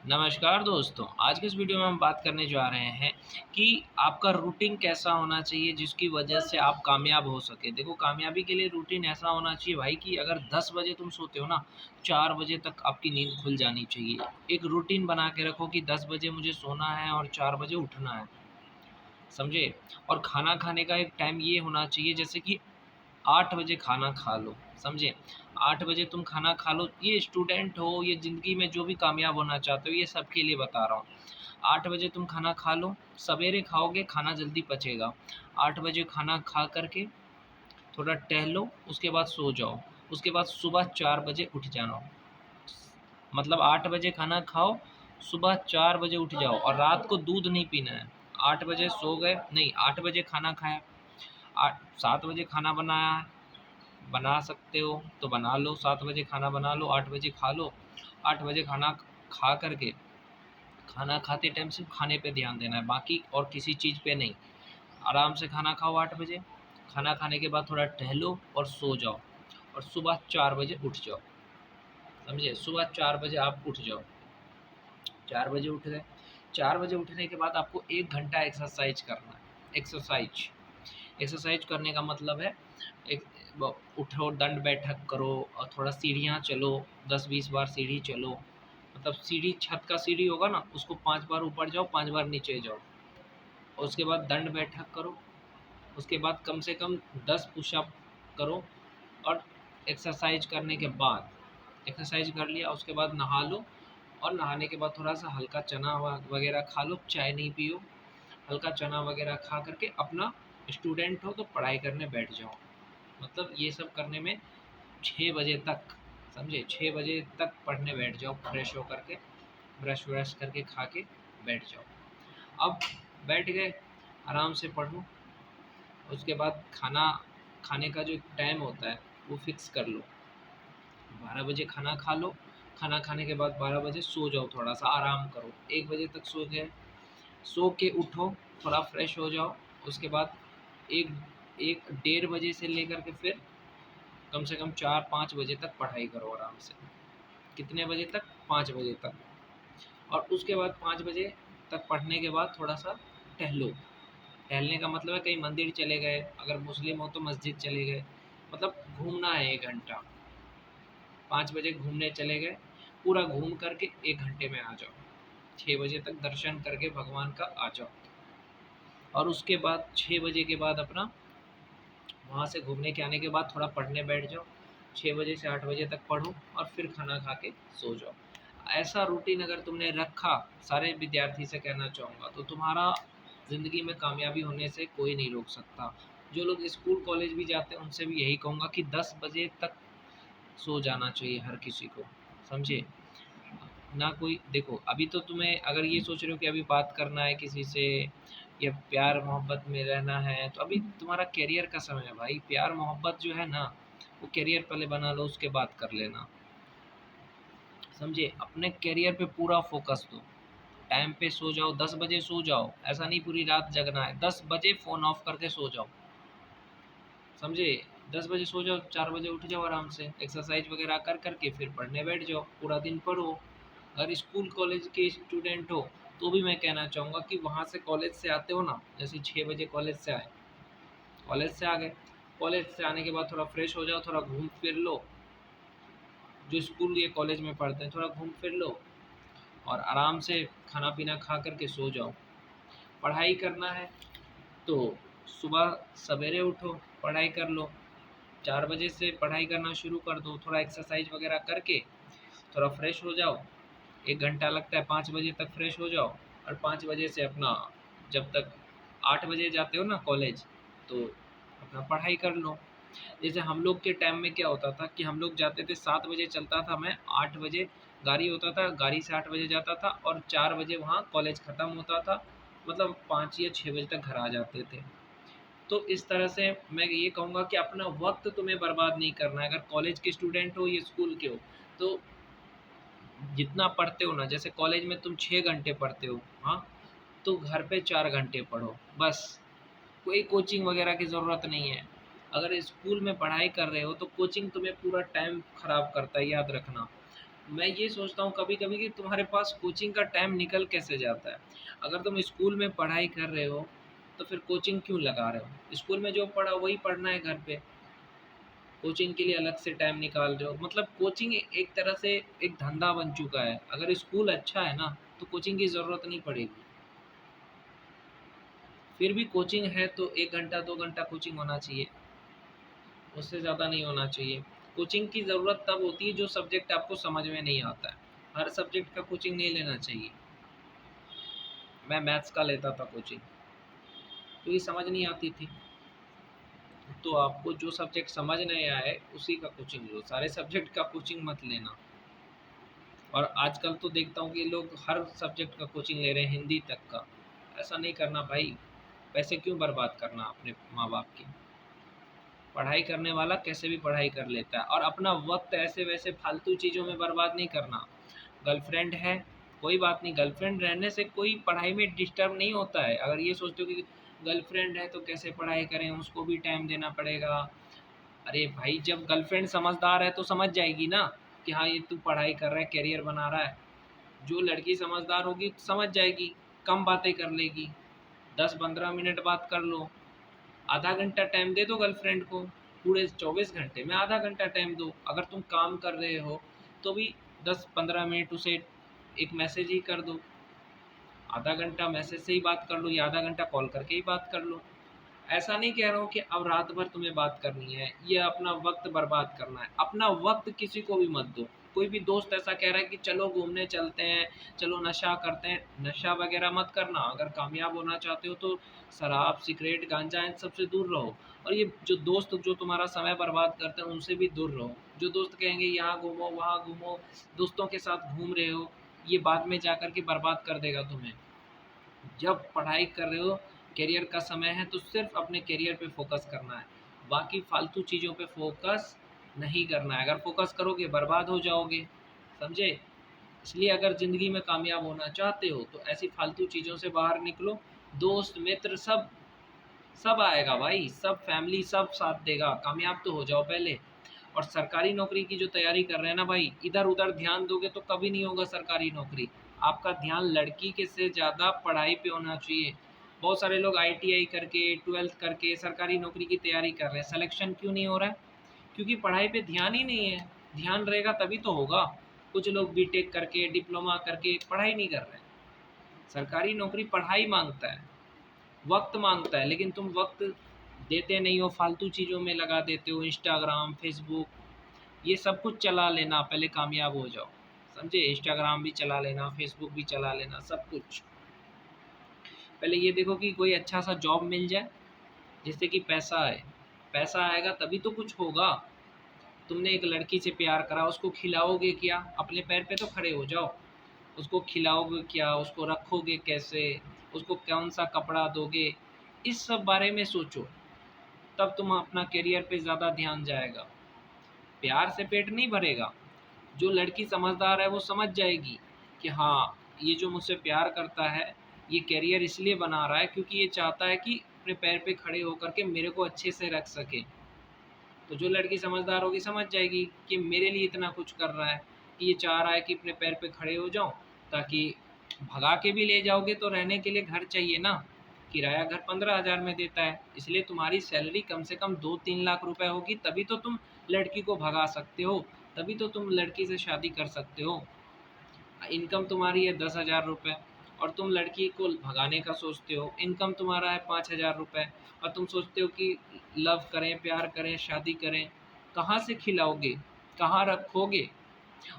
नमस्कार दोस्तों, आज के इस वीडियो में हम बात करने जा रहे हैं कि आपका रूटीन कैसा होना चाहिए जिसकी वजह से आप कामयाब हो सके। देखो कामयाबी के लिए रूटीन ऐसा होना चाहिए भाई कि अगर 10 बजे तुम सोते हो ना, 4 बजे तक आपकी नींद खुल जानी चाहिए। एक रूटीन बना के रखो कि 10 बजे मुझे सोना है और 4 बजे उठना है, समझे? और खाना खाने का एक टाइम ये होना चाहिए जैसे कि 8 बजे खाना खा लो, समझे? 8 बजे तुम खाना खा लो, ये स्टूडेंट हो, ये ज़िंदगी में जो भी कामयाब होना चाहते हो, ये सबके लिए बता रहा हूँ। 8 बजे तुम खाना खा लो, सवेरे खाओगे, खाना जल्दी पचेगा। 8 बजे खाना खा कर के थोड़ा टहलो, उसके बाद सो जाओ। उसके बाद सुबह 4 बजे उठ जाना। मतलब 8 बजे खाना खाओ, सुबह 4 बजे उठ जाओ और रात को दूध नहीं पीना है। 8 बजे सो गए नहीं, 8 बजे खाना खाया, 7 बजे खाना बनाया, बना सकते हो तो बना लो, 7 बजे खाना बना लो, 8 बजे खा लो। 8 बजे खाना खा कर के खाना खाते टाइम सिर्फ़ खाने पे ध्यान देना है, बाकी और किसी चीज़ पे नहीं। आराम से खाना खाओ 8 बजे, खाना खाने के बाद थोड़ा टहलो और सो जाओ और सुबह 4 बजे उठ जाओ, समझे? सुबह 4 बजे आप उठ जाओ, 4 बजे उठ गए, 4 बजे उठने के बाद आपको 1 घंटा एक्सरसाइज करना है। एक्सरसाइज करने का मतलब है एक उठो, दंड बैठक करो और थोड़ा सीढ़ियाँ चलो, 10-20 बार सीढ़ी चलो। मतलब सीढ़ी, छत का सीढ़ी होगा ना, उसको 5 बार ऊपर जाओ, 5 बार नीचे जाओ और उसके बाद दंड बैठक करो। उसके बाद कम से कम 10 पुशअप करो और एक्सरसाइज कर लिया, उसके बाद नहा लो और नहाने के बाद थोड़ा सा हल्का चना वगैरह खा लो, चाय नहीं पियो। हल्का चना वगैरह खा करके अपना, स्टूडेंट हो तो पढ़ाई करने बैठ जाओ। मतलब ये सब करने में 6 बजे तक, समझे? 6 बजे तक पढ़ने बैठ जाओ, फ्रेश हो करके, ब्रश व्रश करके खा के बैठ जाओ। अब बैठ गए, आराम से पढ़ो। उसके बाद खाना खाने का जो टाइम होता है वो फिक्स कर लो। 12 बजे खाना खा लो, खाना खाने के बाद 12 बजे सो जाओ, थोड़ा सा आराम करो। 1 बजे तक सो गए, सो के उठो, थोड़ा फ्रेश हो जाओ। उसके बाद एक एक डेढ़ बजे से लेकर के फिर कम से कम 4-5 बजे तक पढ़ाई करो आराम से। कितने बजे तक? 5 बजे तक। और उसके बाद 5 बजे तक पढ़ने के बाद थोड़ा-सा टहलो। टहलने का मतलब है कहीं मंदिर चले गए, अगर मुस्लिम हो तो मस्जिद चले गए, मतलब घूमना है 1 घंटा। 5 बजे घूमने चले गए, पूरा घूम कर के 1 घंटे में आ जाओ। 6 बजे तक दर्शन करके भगवान का आ जाओ और उसके बाद 6 बजे के बाद अपना वहाँ से घूमने के आने के बाद थोड़ा पढ़ने बैठ जाओ। 6 बजे से 8 बजे तक पढ़ो और फिर खाना खा के सो जाओ। ऐसा रूटीन अगर तुमने रखा, सारे विद्यार्थी से कहना चाहूँगा, तो तुम्हारा ज़िंदगी में कामयाबी होने से कोई नहीं रोक सकता। जो लोग स्कूल कॉलेज भी जाते हैं उनसे भी यही कहूँगा कि 10 बजे तक सो जाना चाहिए हर किसी को, समझे? ना कोई, देखो अभी तो तुम्हें अगर ये सोच रहे हो कि अभी बात करना है किसी से या प्यार मोहब्बत में रहना है, तो अभी तुम्हारा करियर का समय है भाई। प्यार मोहब्बत जो है ना, वो करियर पहले बना लो, उसके बाद कर लेना, समझे? अपने करियर पे पूरा फोकस दो। टाइम पे सो जाओ, 10 बजे सो जाओ, ऐसा नहीं पूरी रात जगना है। 10 बजे फ़ोन ऑफ करके सो जाओ, समझे? 10 बजे सो जाओ, 4 बजे उठ जाओ आराम से, एक्सरसाइज वगैरह कर करके फिर पढ़ने बैठ जाओ, पूरा दिन पढ़ो। अगर स्कूल कॉलेज के स्टूडेंट हो तो भी मैं कहना चाहूँगा कि वहाँ से कॉलेज से आते हो ना, जैसे 6 बजे कॉलेज से आए, कॉलेज से आ गए, कॉलेज से आने के बाद थोड़ा फ्रेश हो जाओ, थोड़ा घूम फिर लो, जो स्कूल या कॉलेज में पढ़ते हैं थोड़ा घूम फिर लो और आराम से खाना पीना खा करके सो जाओ। पढ़ाई करना है तो सुबह सवेरे उठो, पढ़ाई कर लो। 4 बजे से पढ़ाई करना शुरू कर दो, थोड़ा एक्सरसाइज वगैरह करके थोड़ा फ्रेश हो जाओ। 1 घंटा लगता है, 5 बजे तक फ्रेश हो जाओ और 5 बजे से अपना, जब तक 8 बजे जाते हो ना कॉलेज, तो अपना पढ़ाई कर लो। जैसे हम लोग के टाइम में क्या होता था कि हम लोग जाते थे, 7 बजे चलता था, मैं 8 बजे गाड़ी होता था, गाड़ी से 8 बजे जाता था और 4 बजे वहाँ कॉलेज ख़त्म होता था। मतलब 5 या 6 बजे तक घर आ जाते थे। तो इस तरह से मैं ये कहूँगा कि अपना वक़्त तुम्हें बर्बाद नहीं करना है। अगर कॉलेज के स्टूडेंट हो या स्कूल के हो, तो जितना पढ़ते हो ना, जैसे कॉलेज में तुम 6 घंटे पढ़ते हो, हाँ? तो घर पे 4 घंटे पढ़ो, बस। कोई कोचिंग वगैरह की ज़रूरत नहीं है। अगर स्कूल में पढ़ाई कर रहे हो तो कोचिंग तुम्हें पूरा टाइम ख़राब करता है, याद रखना। मैं ये सोचता हूँ कभी कभी कि तुम्हारे पास कोचिंग का टाइम निकल कैसे जाता है। अगर तुम स्कूल में पढ़ाई कर रहे हो तो फिर कोचिंग क्यों लगा रहे हो? स्कूल में जो पढ़ा वही पढ़ना है घर पे। कोचिंग के लिए अलग से टाइम निकाल रहे हो, मतलब कोचिंग एक तरह से एक धंधा बन चुका है। अगर स्कूल अच्छा है ना तो कोचिंग की ज़रूरत नहीं पड़ेगी। फिर भी कोचिंग है तो 1 घंटा 2 घंटा कोचिंग होना चाहिए, उससे ज़्यादा नहीं होना चाहिए। कोचिंग की ज़रूरत तब होती है जो सब्जेक्ट आपको समझ में नहीं आता है। हर सब्जेक्ट का कोचिंग नहीं लेना चाहिए। मैं मैथ्स का लेता था कोचिंग, क्योंकि समझ नहीं आती थी। तो आपको जो सब्जेक्ट समझ नहीं आए उसी का कोचिंग लो, सारे सब्जेक्ट का कोचिंग मत लेना। और आजकल तो देखता हूँ कि लोग हर सब्जेक्ट का कोचिंग ले रहे हैं, हिंदी तक का। ऐसा नहीं करना भाई। पैसे क्यों बर्बाद करना अपने माँ बाप की? पढ़ाई करने वाला कैसे भी पढ़ाई कर लेता है, और अपना वक्त ऐसे वैसे फालतू चीज़ों में बर्बाद नहीं करना। गर्लफ्रेंड है, कोई बात नहीं, गर्लफ्रेंड रहने से कोई पढ़ाई में डिस्टर्ब नहीं होता है। अगर ये सोचते हो कि गर्लफ्रेंड है तो कैसे पढ़ाई करें, उसको भी टाइम देना पड़ेगा। अरे भाई, जब गर्लफ्रेंड समझदार है तो समझ जाएगी ना कि हाँ ये तू पढ़ाई कर रहा है, करियर बना रहा है। जो लड़की समझदार होगी तो समझ जाएगी, कम बातें कर लेगी। 10-15 मिनट बात कर लो। आधा घंटा टाइम दे दो गर्लफ्रेंड को। पूरे 24 घंटे में आधा घंटा टाइम दो। अगर तुम काम कर रहे हो तो भी 10-15 मिनट उसे एक मैसेज ही कर दो। आधा घंटा मैसेज से ही बात कर लो या आधा घंटा कॉल करके ही बात कर लो। ऐसा नहीं कह रहा हूँ कि अब रात भर तुम्हें बात करनी है, ये अपना वक्त बर्बाद करना है। अपना वक्त किसी को भी मत दो। कोई भी दोस्त ऐसा कह रहा है कि चलो घूमने चलते हैं, चलो नशा करते हैं, नशा वगैरह मत करना। अगर कामयाब होना चाहते हो तो शराब सिगरेट गांजा इन सबसे दूर रहो। और ये जो दोस्त जो तुम्हारा समय बर्बाद करते हैं उनसे भी दूर रहो। जो दोस्त कहेंगे यहाँ घूमो वहाँ घूमो, दोस्तों के साथ घूम रहे हो, ये बाद में जाकर के बर्बाद कर देगा तुम्हें। जब पढ़ाई कर रहे हो, करियर का समय है तो सिर्फ अपने करियर पे फोकस करना है। बाकी फालतू चीज़ों पे फोकस नहीं करना है। अगर फोकस करोगे बर्बाद हो जाओगे, समझे? इसलिए अगर ज़िंदगी में कामयाब होना चाहते हो तो ऐसी फालतू चीज़ों से बाहर निकलो। दोस्त मित्र सब सब आएगा भाई, सब फैमिली सब साथ देगा। कामयाब तो हो जाओ पहले। और सरकारी नौकरी की जो तैयारी कर रहे हैं ना भाई, इधर उधर ध्यान दोगे तो कभी नहीं होगा सरकारी नौकरी। आपका ध्यान लड़की के से ज़्यादा पढ़ाई पे होना चाहिए। बहुत सारे लोग आईटीआई करके 12th करके सरकारी नौकरी की तैयारी कर रहे हैं, सिलेक्शन क्यों नहीं हो रहा है? क्योंकि पढ़ाई पे ध्यान ही नहीं है। ध्यान रहेगा तभी तो होगा। कुछ लोग बीटेक करके डिप्लोमा करके पढ़ाई नहीं कर रहे हैं। सरकारी नौकरी पढ़ाई मांगता है, वक्त मांगता है, लेकिन तुम वक्त देते नहीं हो, फालतू चीज़ों में लगा देते हो। इंस्टाग्राम फेसबुक ये सब कुछ चला लेना, पहले कामयाब हो जाओ। समझे? इंस्टाग्राम भी चला लेना, फेसबुक भी चला लेना, सब कुछ। पहले ये देखो कि कोई अच्छा सा जॉब मिल जाए जिससे कि पैसा आए। पैसा आएगा तभी तो कुछ होगा। तुमने एक लड़की से प्यार करा, उसको खिलाओगे क्या? अपने पैर पे तो खड़े हो जाओ। उसको खिलाओगे क्या? उसको रखोगे कैसे? उसको कौन सा कपड़ा दोगे? इस सब बारे में सोचो, तब तुम अपना करियर पे ज़्यादा ध्यान जाएगा। प्यार से पेट नहीं भरेगा। जो लड़की समझदार है वो समझ जाएगी कि हाँ ये जो मुझसे प्यार करता है ये करियर इसलिए बना रहा है क्योंकि ये चाहता है कि अपने पैर पे खड़े होकर के मेरे को अच्छे से रख सके। तो जो लड़की समझदार होगी समझ जाएगी कि मेरे लिए इतना कुछ कर रहा है, कि ये चाह रहा है कि अपने पैर पे खड़े हो जाऊं, ताकि भगा के भी ले जाओगे तो रहने के लिए घर चाहिए ना। किराया घर 15,000 में देता है, इसलिए तुम्हारी सैलरी कम से कम 2-3 लाख रुपए होगी, तभी तो तुम लड़की को भगा सकते हो, तभी तो तुम लड़की से शादी कर सकते हो। इनकम तुम्हारी है 10,000 रुपये और तुम लड़की को भगाने का सोचते हो। इनकम तुम्हारा है 5,000 रुपये और तुम सोचते हो कि लव करें प्यार करें शादी करें। कहाँ से खिलाओगे? कहाँ रखोगे?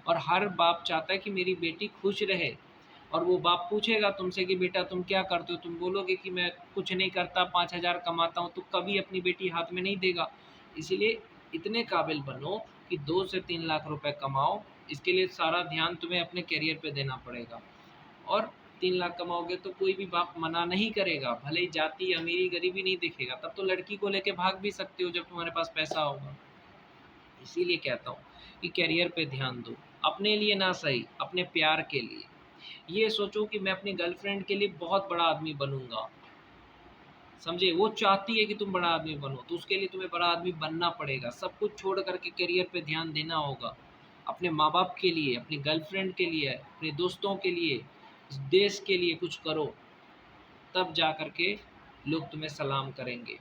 और हर बाप चाहता है कि मेरी बेटी खुश रहे। और वो बाप पूछेगा तुमसे कि बेटा तुम क्या करते हो, तुम बोलोगे कि मैं कुछ नहीं करता, 5,000 कमाता हूँ, तो कभी अपनी बेटी हाथ में नहीं देगा। इसीलिए इतने काबिल बनो कि 2 से 3 लाख रुपए कमाओ। इसके लिए सारा ध्यान तुम्हें अपने करियर पे देना पड़ेगा। और 3 लाख कमाओगे तो कोई भी बाप मना नहीं करेगा, भले ही जाति अमीरी गरीबी नहीं दिखेगा। तब तो लड़की को लेके भाग भी सकते हो जब तुम्हारे पास पैसा होगा। इसीलिए कहता हूँ कि करियर पे ध्यान दो, अपने लिए ना सही, अपने प्यार के लिए। ये सोचो कि मैं अपनी गर्लफ्रेंड के लिए बहुत बड़ा आदमी बनूंगा। समझे? वो चाहती है कि तुम बड़ा आदमी बनो, तो उसके लिए तुम्हें बड़ा आदमी बनना पड़ेगा। सब कुछ छोड़ करके करियर पे ध्यान देना होगा। अपने माँ बाप के लिए, अपनी गर्लफ्रेंड के लिए, अपने दोस्तों के लिए, देश के लिए कुछ करो, तब जा कर के लोग तुम्हें सलाम करेंगे।